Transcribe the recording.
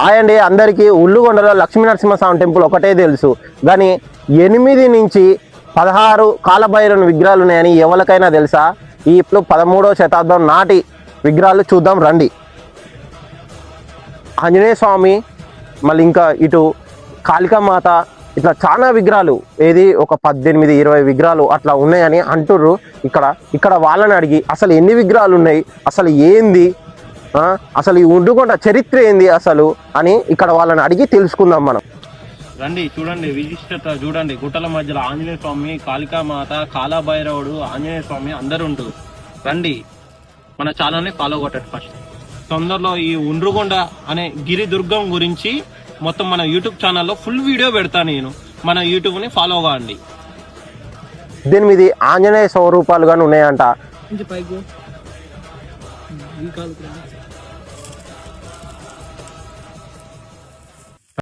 Hi అండి అందరికీ. ఉల్లుగొండలో Lakshmi Narasimhaswamy temple ఒకటే తెలుసు, కానీ 8 నుంచి 16 కాలభైరవుని విగ్రహాలు ఉన్నాయని ఎవరికైనా తెలుసా? ఇప్పుడు 13వ శతాబ్దం నాటి విగ్రహాలు చూద్దాం రండి. ఆంజనేయ స్వామి, మళ్ళీ ఇంకా ఇటు కాళికామాత, ఇట్లా చాలా విగ్రహాలు, ఏది ఒక 18-20 విగ్రహాలు అట్లా ఉన్నాయని అంటుర్రు. ఇక్కడ వాళ్ళని అడిగి అసలు ఎన్ని విగ్రహాలు ఉన్నాయి, అసలు ఏంది, అసలు ఈ ఉండుకొండ చరిత్ర ఏంది అసలు అని ఇక్కడ వాళ్ళని అడిగి తెలుసుకుందాం మనం. రండి, చూడండి విశిష్టత చూడండి. గుట్టల మధ్యలో ఆంజనేయ స్వామి, కాళికామాత, కాలభైరవుడు, ఆంజనేయ స్వామి అందరూ ఉంటారు. రండి, మన ఛానల్ని ఫాలో కొట్టండి. ఫస్ట్ తొందరలో ఈ ఉండ్రుగొండ అనే గిరి దుర్గం గురించి మొత్తం మన యూట్యూబ్ ఛానల్లో ఫుల్ వీడియో పెడతాను నేను. మన యూట్యూబ్ని ఫాలో కావండి. 8 ఆంజనేయ స్వరూపాలు కానీ ఉన్నాయంట.